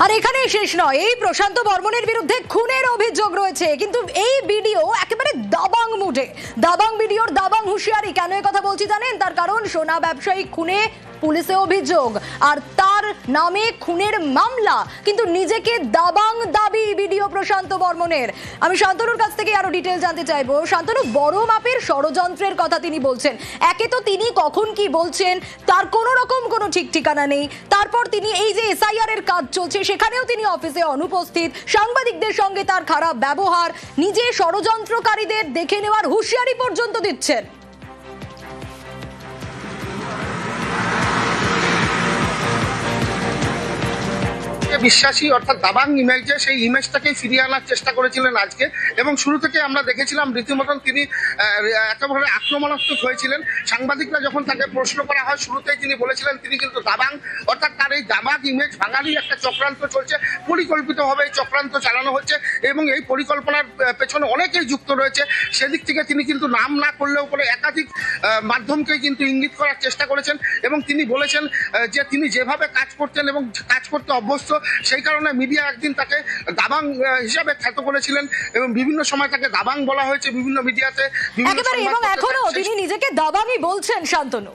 আর এখানে শেষ নয়, এই প্রশান্ত বর্মনের বিরুদ্ধে খুনের অভিযোগ রয়েছে, কিন্তু এই ভিডিও একেবারে দাবাং মুডে। দাবাং ভিডিওর দাবাং হুঁশিয়ারি। কেন এই কথা বলছি জানেন? তার কারণ সোনা ব্যবসায়ী খুনে পুলিশে অভিযোগ আর তার নামে খুনের মামলা, কিন্তু নিজেকে দাবাং দাবি ভিডিও প্রশান্ত বর্মনের। আমি শান্তনুর কাছ থেকে আরো ডিটেইল জানতে চাইবো। শান্তনু, বড় মাপের ষড়যন্ত্রের কথা তিনি বলছেন। একে তো তিনি কখন কি বলছেন তার কোনো রকম কোনো ঠিক ঠিকানা নেই, তারপর তিনি এই যে এসআইআর এর কাজ চলছে সেখানেও তিনি অফিসে অনুপস্থিত, সাংবাদিকদের সঙ্গে তার খারাপ ব্যবহার, নিজে ষড়যন্ত্রকারীদের দেখে নেওয়ার হুঁশিয়ারি পর্যন্ত দিচ্ছেন। বিশ্বাসী অর্থাৎ দাবাং ইমেজে সেই ইমেজটাকে ফিরিয়ে আনার চেষ্টা করেছিলেন আজকে, এবং শুরু থেকে আমরা দেখেছিলাম রীতিমতন তিনি একেবারে আক্রমণাত্মক হয়েছিলেন। সাংবাদিকরা যখন তাকে প্রশ্ন করা হয় শুরুতেই তিনি বলেছিলেন তিনি কিন্তু দাবাং, অর্থাৎ তার এই দাবাং ইমেজ ভাঙারই একটা চক্রান্ত চলছে, পরিকল্পিতভাবে এই চক্রান্ত চালানো হচ্ছে এবং এই পরিকল্পনার পেছনে অনেকেই যুক্ত রয়েছে। সেদিক থেকে তিনি কিন্তু নাম না করলেও পরে একাধিক মাধ্যমকেই কিন্তু ইঙ্গিত করার চেষ্টা করেছেন এবং তিনি বলেছেন যে তিনি যেভাবে কাজ করতেন এবং কাজ করতে অভ্যস্ত, সেই কারণে মিডিয়া একদিন তাকে দাবাং হিসাবে খ্যাত করেছিলেন এবং বিভিন্ন সময় তাকে দাবাং বলা হয়েছে বিভিন্ন মিডিয়াতে। একেবারে, এবং এখনো তিনি নিজেকে দাবাংই বলছেন। শান্তনু,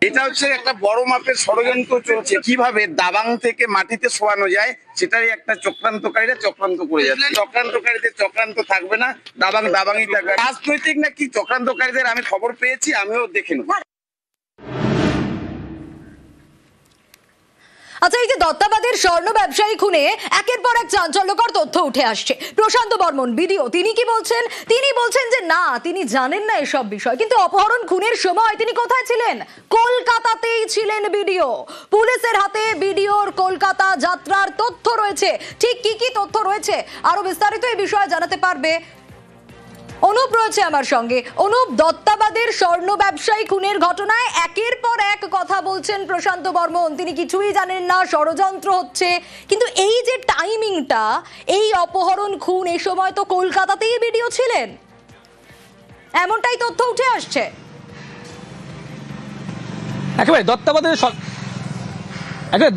এটা হচ্ছে একটা বড় মাপের ষড়যন্ত্র চলছে, কিভাবে দাবাং থেকে মাটিতে শোয়ানো যায় সেটাই একটা চক্রান্তকারীরা চক্রান্ত করে যাচ্ছে। চক্রান্তকারীদের চক্রান্ত থাকবে না, দাবাং দাবাংই থাকবে। রাজনৈতিক নাকি চক্রান্তকারীদের আমি খবর পেয়েছি, আমিও দেখে নেব। আচ্ছা, এই যে দত্তাবাদের স্বর্ণ ব্যবসায়ী খুনে একের পর এক চাঞ্চল্যকর তথ্য উঠে আসছে। প্রশান্ত বর্মন ভিডিও, তিনি কি বলছেন? তিনি বলছেন যে না, তিনি জানেন না এসব বিষয়, কিন্তু অপহরণ খুনের সময় তিনি কোথায় ছিলেন? কলকাতাতেই ছিলেন। ভিডিও, পুলিশের হাতে ভিডিওর কলকাতা যাত্রার তথ্য রয়েছে। ঠিক কি কি তথ্য রয়েছে আরো বিস্তারিত এই বিষয়ে জানাতে পারবে অনুপ রয়েছে আমার সঙ্গে। অনুপ, দত্তাবাদের স্বর্ণ ব্যবসায়ী খুনের ঘটনায় একের পর এক কথা বলছেন প্রশান্ত বর্মন, তিনি কিছুই জানেন না, ষড়যন্ত্র হচ্ছে, কিন্তু এই যে টাইমিংটা, এই অপহরণ খুন, এই সময় তো কলকাতাতেই ভিডিও ছিলেন, এমনটাই তথ্য উঠে আসছে। একেবারে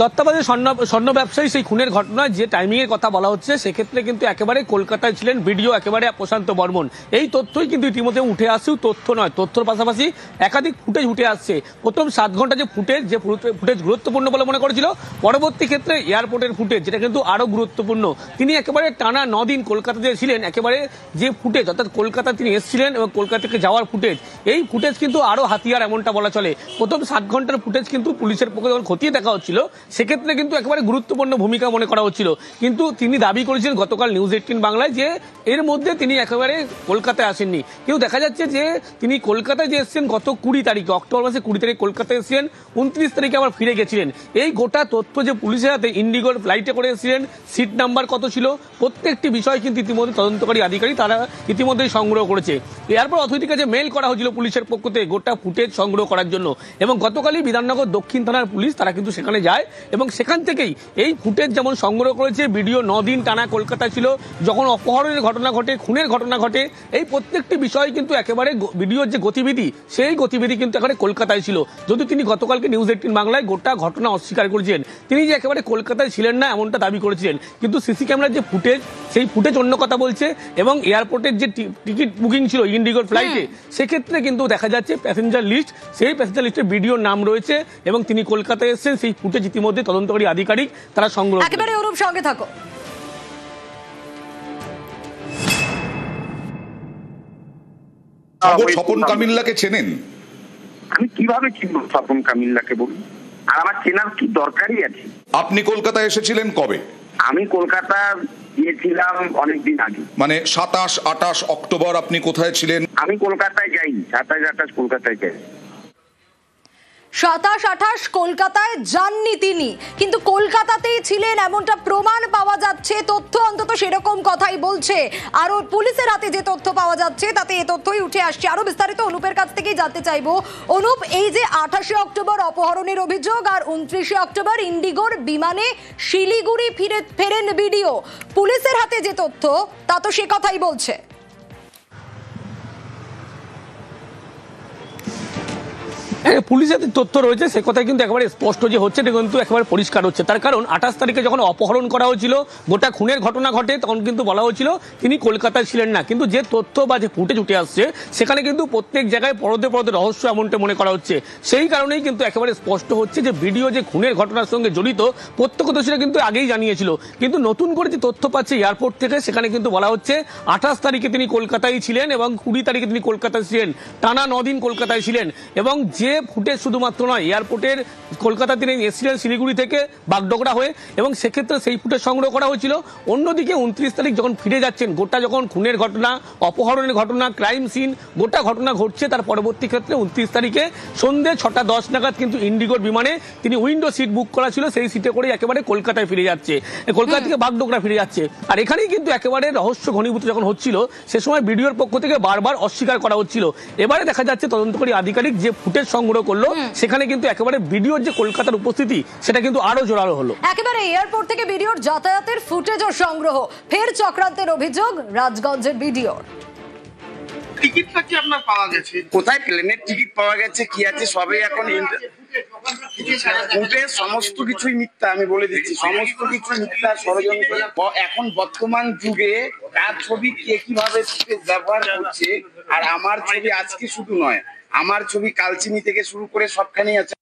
দত্তাবাদের স্বর্ণ ব্যবসায়ী সেই খুনের ঘটনায় যে টাইমিং এর কথা বলা হচ্ছে, সেক্ষেত্রে কিন্তু একেবারে কলকাতায় ছিলেন ভিডিও একেবারে প্রশান্ত বর্মন। এই তথ্যই কিন্তু ইতিমধ্যে উঠে আসছেও, তথ্য নয়, তথ্যর পাশাপাশি একাধিক ফুটেজ উঠে আসছে। প্রথম 7 ঘন্টা যে ফুটেজ গুরুত্বপূর্ণ বলে মনে করেছিল, পরবর্তী ক্ষেত্রে এয়ারপোর্টের ফুটেজ, যেটা কিন্তু আরো গুরুত্বপূর্ণ। তিনি একেবারে টানা 9 দিন কলকাতাতে ছিলেন, একেবারে যে ফুটেজ অর্থাৎ কলকাতা তিনি এসেছিলেন এবং কলকাতা থেকে যাওয়ার ফুটেজ, এই ফুটেজ কিন্তু আরো হাতিয়ার এমনটা বলা চলে। প্রথম 7 ঘন্টার ফুটেজ কিন্তু পুলিশের পক্ষে যখন খতিয়ে দেখা হচ্ছিল সেক্ষেত্রে কিন্তু একেবারে গুরুত্বপূর্ণ ভূমিকা মনে করা হচ্ছিল, কিন্তু তিনি দাবি করেছিলেন গতকাল নিউজ 18 বাংলায় যে এর মধ্যে তিনি একেবারে কলকাতায় আসেননি। কিন্তু দেখা যাচ্ছে যে তিনি কলকাতায় যে এসেছেন গত 20 তারিখে, অক্টোবর মাসে 20 তারিখ কলকাতায় এসেছিলেন, 29 তারিখে আবার ফিরে গেছিলেন। এই গোটা তথ্য যে পুলিশের হাতে ইন্ডিগোর ফ্লাইটে করে এসেছিলেন, সিট নাম্বার কত ছিল, প্রত্যেকটি বিষয় কিন্তু ইতিমধ্যে তদন্তকারী আধিকারিক তারা ইতিমধ্যেই সংগ্রহ করেছে। এরপর অথরিটির কাছে মেইল করা হয়েছিল পুলিশের পক্ষ থেকে গোটা ফুটেজ সংগ্রহ করার জন্য, এবং গতকালই বিধাননগর দক্ষিণ থানার পুলিশ তারা কিন্তু সেখানে যায় এবং সেখান থেকেই এই ফুটেজ যেমন সংগ্রহ করেছে। ভিডিও 9 দিন টানা কলকাতা ছিল, যখন অপহরণের ঘটনা ঘটে, খুনের ঘটনা ঘটে, এই প্রত্যেকটি বিষয় কিন্তু একেবারে ভিডিওর যে গতিবিধি, সেই গতিবিধি কিন্তু একেবারে কলকাতায় ছিল। যদি তিনি গতকালকে নিউজ 18 বাংলায় গোটা ঘটনা অস্বীকার করেছেন, তিনি যে একেবারে কলকাতায় ছিলেন না এমনটা দাবি করেছিলেন, কিন্তু সিসি ক্যামেরার যে ফুটেজ, সেই ফুটেজ অন্য কথা বলছে। এবং এয়ারপোর্টের যে টিকিট বুকিং ছিল ইন্ডিগোর ফ্লাইটে, সেক্ষেত্রে কিন্তু দেখা যাচ্ছে প্যাসেঞ্জার লিস্ট, সেই প্যাসেঞ্জার লিস্টে ভিডিওর নাম রয়েছে এবং তিনি কলকাতায় এসেছেন। সেই ফুটেজ ইতিমধ্যে তদন্তকারী আধিকারিক তারা সংগ্রহ। একেবারে অনুপ, সঙ্গে থাকো। স্বপন কামিল্লাকে চেনেন? আমি কিভাবে চিনব স্বপন কামিল্লাকে বলুন? আর আমার চেনার কি দরকারই আছে? আপনি কলকাতায় এসেছিলেন কবে? আমি কলকাতা গিয়েছিলাম অনেকদিন আগে, মানে 27-28 অক্টোবর আপনি কোথায় ছিলেন? আমি কলকাতায় যাইনি, 27-28 কলকাতায় যাই। 27-28 কলকাতায় যাননি তিনি, কিন্তু কলকাতাতেই ছিলেন এমনটা প্রমাণ পাওয়া যাচ্ছে। তথ্য অন্তত সেরকম কথাই বলছে, আর পুলিশের হাতে যে তথ্য পাওয়া যাচ্ছে তাতে এই তথ্যই উঠে আসছে। আরো বিস্তারিত অনুপের কাছ থেকেই জানতে চাইবো। অনুপ, এই যে 28 অক্টোবর অপহরণের অভিযোগ আর 29 অক্টোবর ইন্ডিগোর বিমানে শিলিগুড়ি ফেরেন ভিডিও, পুলিশের হাতে যে তথ্য তা তো সে কথাই বলছে। পুলিশের যে তথ্য রয়েছে সে কথাই কিন্তু একেবারে স্পষ্ট যে হচ্ছে এটা কিন্তু একেবারে পরিষ্কার হচ্ছে। তার কারণ 28 তারিখে যখন অপহরণ করা হয়েছিল, গোটা খুনের ঘটনা ঘটে, তখন কিন্তু বলা হয়েছিল তিনি কলকাতায় ছিলেন না। কিন্তু যে তথ্য বা যে ফুটেজ উঠে আসছে সেখানে কিন্তু প্রত্যেক জায়গায় পরদে পরদে রহস্য এমনটা মনে করা হচ্ছে। সেই কারণেই কিন্তু একেবারে স্পষ্ট হচ্ছে যে ভিডিও যে খুনের ঘটনার সঙ্গে জড়িত প্রত্যক্ষদর্শীরা কিন্তু আগেই জানিয়েছিল। কিন্তু নতুন করে যে তথ্য পাচ্ছে এয়ারপোর্ট থেকে, সেখানে কিন্তু বলা হচ্ছে 28 তারিখে তিনি কলকাতায় ছিলেন এবং 20 তারিখে তিনি কলকাতায় ছিলেন, টানা 9 দিন কলকাতায় ছিলেন। এবং যে ফুটেজ শুধুমাত্র নয়, এয়ারপোর্টের কলকাতা তিনি এসেছিলেন শিলিগুড়ি থেকে বাগডোগরা হয়ে, এবং সেক্ষেত্রে সেই ফুটেজ সংগ্রহ করা হয়েছিল। অন্যদিকে 29 তারিখ যখন ফিরে যাচ্ছেন, গোটা যখন খুনের ঘটনা, অপহরণের ঘটনা, ক্রাইম সিন, গোটা ঘটনা ঘটছে, তার পরবর্তী ক্ষেত্রে 29 তারিখে সন্ধ্যে 6টা 10 নাগাদ কিন্তু ইন্ডিগোর বিমানে তিনি উইন্ডো সিট বুক করা ছিল, সেই সিটে করে একেবারে কলকাতায় ফিরে যাচ্ছে, কলকাতা থেকে বাগডোগরা ফিরে যাচ্ছে। আর এখানেই কিন্তু একেবারে রহস্য ঘনীভূত যখন হচ্ছিল, সে সময় ভিডিওর পক্ষ থেকে বারবার অস্বীকার করা হচ্ছিল। এবারে দেখা যাচ্ছে তদন্তকারী আধিকারিক যে ফুটেজ সংগ্রহ করলো, সেখানে কিন্তু একেবারে ভিডিওর যে কলকাতার উপস্থিতি সেটা কিন্তু আরো জোরালো হলো। একেবারে এয়ারপোর্ট থেকে ভিডিওর যাতায়াতের ফুটেজও সংগ্রহ, ফের চক্রান্তের অভিযোগ রাজগঞ্জের ভিডিওর। টিকিটটা কি আপনার পাওয়া গেছে? কোথায় প্লেনের টিকিট পাওয়া গেছে, কি আছে, সবই এখন ফুটেজ সমস্ত কিছুই মিথ্যা। আমি বলে দিচ্ছি, সমস্ত কিছু মিথ্যা, ষড়যন্ত্র। এখন বর্তমান যুগে কার ছবি কে কিভাবে ব্যবহার করছে, আর আমার ছবি আজকে শুধু নয়, আমার ছবি কালচিনি থেকে শুরু করে সবখানেই আছে।